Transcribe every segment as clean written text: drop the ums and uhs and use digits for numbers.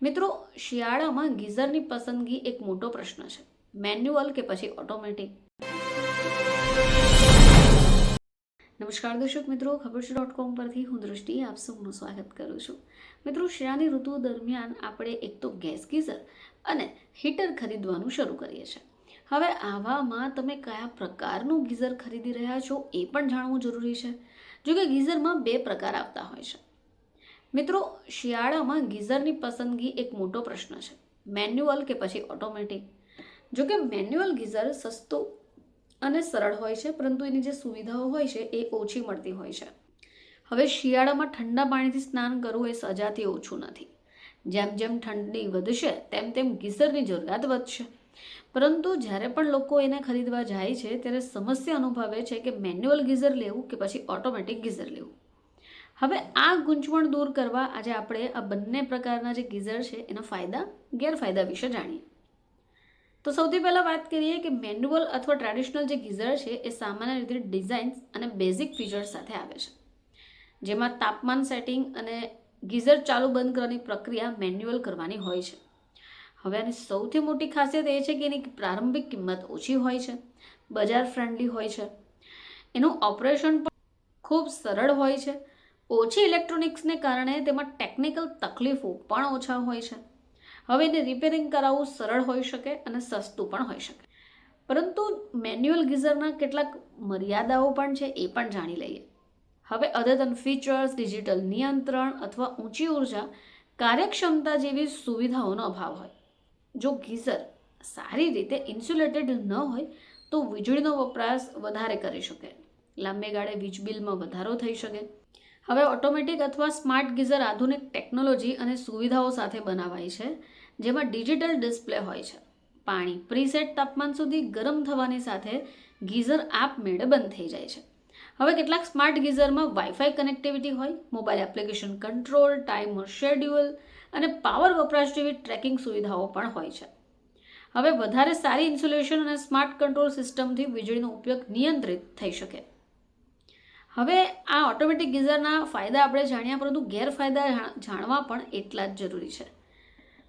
મિત્રો, શિયાળામાં ગીઝરની પસંદગી એક મોટો પ્રશ્ન છે. મેન્યુઅલ કે પછી ઓટોમેટિક? નમસ્કાર દર્શક મિત્રો, ખબર.com પરથી હું દૃષ્ટિ આપ સૌનું સ્વાગત કરું છું. મિત્રો, શિયાળાની ઋતુ દરમિયાન આપણે એક તો ગેસ ગીઝર અને હીટર ખરીદવાનું શરૂ કરીએ છીએ. હવે આવામાં તમે કયા પ્રકારનું ગીઝર ખરીદી રહ્યા છો એ પણ જાણવું જરૂરી છે. જો કે ગીઝરમાં બે પ્રકાર આવતા હોય છે. મિત્રો, શિયાળામાં ગીઝરની પસંદગી એક મોટો પ્રશ્ન છે. મેન્યુઅલ કે પછી ઓટોમેટિક? જો કે મેન્યુઅલ ગીઝર સસ્તું અને સરળ હોય છે, પરંતુ એની જે સુવિધાઓ હોય છે એ ઓછી મળતી હોય છે. હવે શિયાળામાં ઠંડા પાણીથી સ્નાન કરવું એ સજાથી ઓછું નથી. જેમ જેમ ઠંડી વધશે તેમ તેમ ગીઝરની જરૂરિયાત વધશે. પરંતુ જ્યારે પણ લોકો એને ખરીદવા જાય છે ત્યારે સમસ્યા અનુભવે છે કે મેન્યુઅલ ગીઝર લેવું કે પછી ઓટોમેટિક ગીઝર લેવું. હવે આ ગૂંચવણ દૂર કરવા આજે આપણે આ બંને પ્રકારના જે ગીઝર છે એના ફાયદા ગેરફાયદા વિશે જાણીએ. તો સૌથી પહેલાં વાત કરીએ કે મેન્યુઅલ અથવા ટ્રેડિશનલ જે ગીઝર છે એ સામાન્ય રીતે ડિઝાઇન્સ અને બેઝિક ફીચર્સ સાથે આવે છે, જેમાં તાપમાન સેટિંગ અને ગીઝર ચાલુ બંધ કરવાની પ્રક્રિયા મેન્યુઅલ કરવાની હોય છે. હવે આની સૌથી મોટી ખાસિયત એ છે કે એની પ્રારંભિક કિંમત ઓછી હોય છે, બજાર ફ્રેન્ડલી હોય છે, એનું ઓપરેશન પણ ખૂબ સરળ હોય છે, ઓછી ઇલેક્ટ્રોનિક્સને કારણે તેમાં ટેકનિકલ તકલીફો પણ ઓછા હોય છે. હવે એને રિપેરિંગ કરાવવું સરળ હોઈ શકે અને સસ્તું પણ હોઈ શકે. પરંતુ મેન્યુઅલ ગીઝરના કેટલાક મર્યાદાઓ પણ છે એ પણ જાણી લઈએ. હવે અદ્યતન ફીચર્સ, ડિજિટલ નિયંત્રણ અથવા ઊંચી ઉર્જા કાર્યક્ષમતા જેવી સુવિધાઓનો અભાવ હોય. જો ગીઝર સારી રીતે ઇન્સ્યુલેટેડ ન હોય તો વીજળીનો વપરાશ વધારે કરી શકે, લાંબે ગાળે વીજ બિલમાં વધારો થઈ શકે. હવે ઓટોમેટિક અથવા સ્માર્ટ ગીઝર આધુનિક ટેકનોલોજી અને સુવિધાઓ સાથે બનાવાય છે, જેમાં ડિજિટલ ડિસ્પ્લે હોય છે. પાણી પ્રીસેટ તાપમાન સુધી ગરમ થવાની સાથે ગીઝર આપમેળે બંધ થઈ જાય છે. હવે કેટલાક સ્માર્ટ ગીઝરમાં વાઈફાઈ કનેક્ટિવિટી હોય, mobile application control, timer schedule અને પાવર વપરાશ જેવી ટ્રેકિંગ સુવિધાઓ પણ હોય છે. હવે વધારે સારી ઇન્સ્યુલેશન અને સ્માર્ટ કંટ્રોલ સિસ્ટમથી વીજળીનો ઉપયોગ નિયંત્રિત થઈ શકે. હવે આ ઓટોમેટિક ગીઝરના ફાયદા આપણે જાણ્યા, પરંતુ ગેરફાયદા જાણવા પણ એટલા જ જરૂરી છે.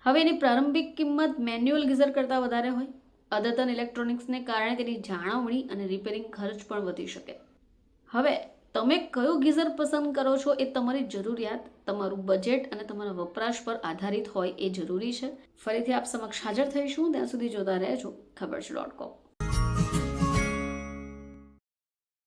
હવે એની પ્રારંભિક કિંમત મેન્યુઅલ ગીઝર કરતાં વધારે હોય. અદ્યતન ઇલેક્ટ્રોનિક્સને કારણે તેની જાળવણી અને રિપેરિંગ ખર્ચ પણ વધી શકે. હવે તમે કયું ગીઝર પસંદ કરો છો એ તમારી જરૂરિયાત, તમારું બજેટ અને તમારા વપરાશ પર આધારિત હોય એ જરૂરી છે. ફરીથી આપ સમક્ષ હાજર થઈશું, ત્યાં સુધી જોતા રહેજો ખબર.com.